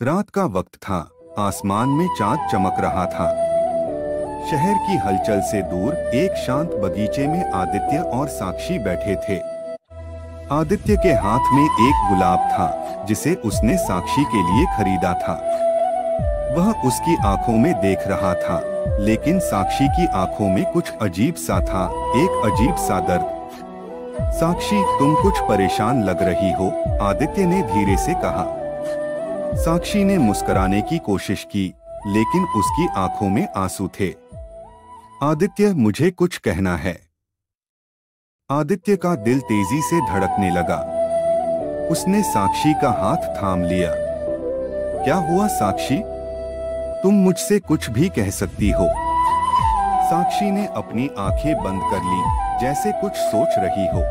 रात का वक्त था। आसमान में चांद चमक रहा था। शहर की हलचल से दूर एक शांत बगीचे में आदित्य और साक्षी बैठे थे। आदित्य के हाथ में एक गुलाब था जिसे उसने साक्षी के लिए खरीदा था। वह उसकी आंखों में देख रहा था, लेकिन साक्षी की आंखों में कुछ अजीब सा था, एक अजीब सा दर्द। साक्षी, तुम कुछ परेशान लग रही हो, आदित्य ने धीरे से कहा। साक्षी ने मुस्कुराने की कोशिश की, लेकिन उसकी आंखों में आंसू थे। आदित्य, मुझे कुछ कहना है। आदित्य का दिल तेजी से धड़कने लगा। उसने साक्षी का हाथ थाम लिया। क्या हुआ साक्षी? तुम मुझसे कुछ भी कह सकती हो। साक्षी ने अपनी आंखें बंद कर ली, जैसे कुछ सोच रही हो।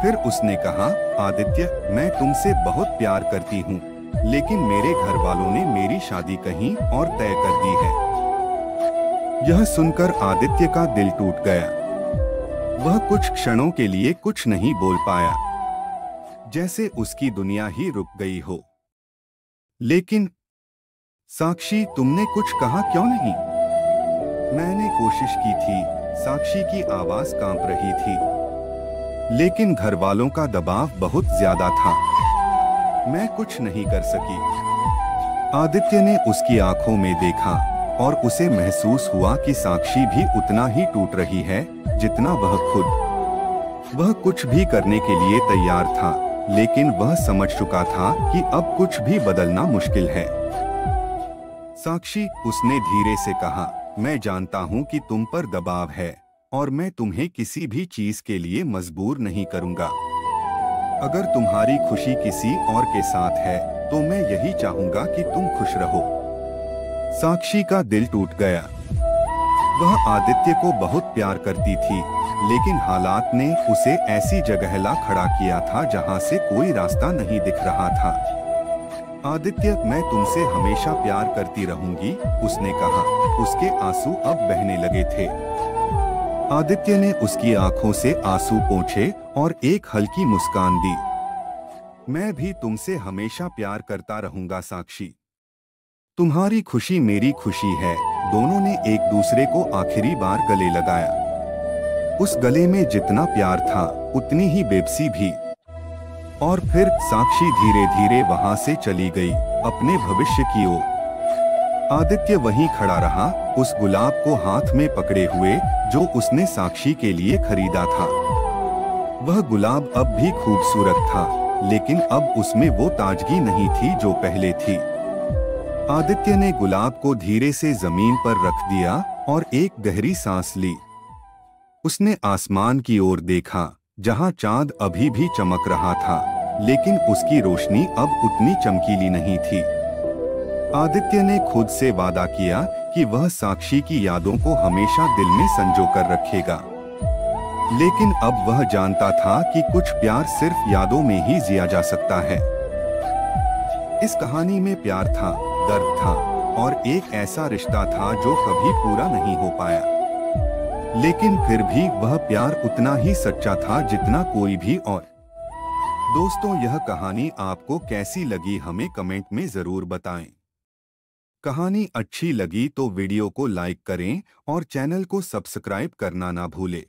फिर उसने कहा, आदित्य, मैं तुमसे बहुत प्यार करती हूँ, लेकिन मेरे घर वालों ने मेरी शादी कहीं और तय कर दी है। यह सुनकर आदित्य का दिल टूट गया। वह कुछ क्षणों के लिए कुछ नहीं बोल पाया, जैसे उसकी दुनिया ही रुक गई हो। लेकिन साक्षी, तुमने कुछ कहा क्यों नहीं? मैंने कोशिश की थी, साक्षी की आवाज कांप रही थी, लेकिन घर वालों का दबाव बहुत ज्यादा था। मैं कुछ नहीं कर सकी। आदित्य ने उसकी आंखों में देखा और उसे महसूस हुआ कि साक्षी भी उतना ही टूट रही है जितना वह खुद। वह कुछ भी करने के लिए तैयार था, लेकिन वह समझ चुका था कि अब कुछ भी बदलना मुश्किल है। साक्षी, उसने धीरे से कहा, मैं जानता हूं कि तुम पर दबाव है और मैं तुम्हें किसी भी चीज के लिए मजबूर नहीं करूंगा। अगर तुम्हारी खुशी किसी और के साथ है तो मैं यही चाहूंगा कि तुम खुश रहो। साक्षी का दिल टूट गया। वह आदित्य को बहुत प्यार करती थी, लेकिन हालात ने उसे ऐसी जगह ला खड़ा किया था जहां से कोई रास्ता नहीं दिख रहा था। आदित्य, मैं तुमसे हमेशा प्यार करती रहूंगी, उसने कहा। उसके आंसू अब बहने लगे थे। आदित्य ने उसकी आंखों से आंसू पोंछे और एक हल्की मुस्कान दी। मैं भी तुमसे हमेशा प्यार करता रहूंगा साक्षी। तुम्हारी खुशी मेरी खुशी है। दोनों ने एक दूसरे को आखिरी बार गले लगाया। उस गले में जितना प्यार था, उतनी ही बेबसी भी। और फिर साक्षी धीरे धीरे वहां से चली गई, अपने भविष्य की ओर। आदित्य वहीं खड़ा रहा, उस गुलाब को हाथ में पकड़े हुए जो उसने साक्षी के लिए खरीदा था। वह गुलाब अब भी खूबसूरत था, लेकिन अब उसमें वो ताजगी नहीं थी जो पहले थी। आदित्य ने गुलाब को धीरे से जमीन पर रख दिया और एक गहरी सांस ली। उसने आसमान की ओर देखा, जहां चांद अभी भी चमक रहा था, लेकिन उसकी रोशनी अब उतनी चमकीली नहीं थी। आदित्य ने खुद से वादा किया कि वह साक्षी की यादों को हमेशा दिल में संजो कर रखेगा। लेकिन अब वह जानता था कि कुछ प्यार सिर्फ यादों में ही जिया जा सकता है। इस कहानी में प्यार था, दर्द था और एक ऐसा रिश्ता था जो कभी पूरा नहीं हो पाया। लेकिन फिर भी वह प्यार उतना ही सच्चा था जितना कोई भी और। दोस्तों, यह कहानी आपको कैसी लगी हमें कमेंट में जरूर बताएं। कहानी अच्छी लगी तो वीडियो को लाइक करें और चैनल को सब्सक्राइब करना ना भूलें।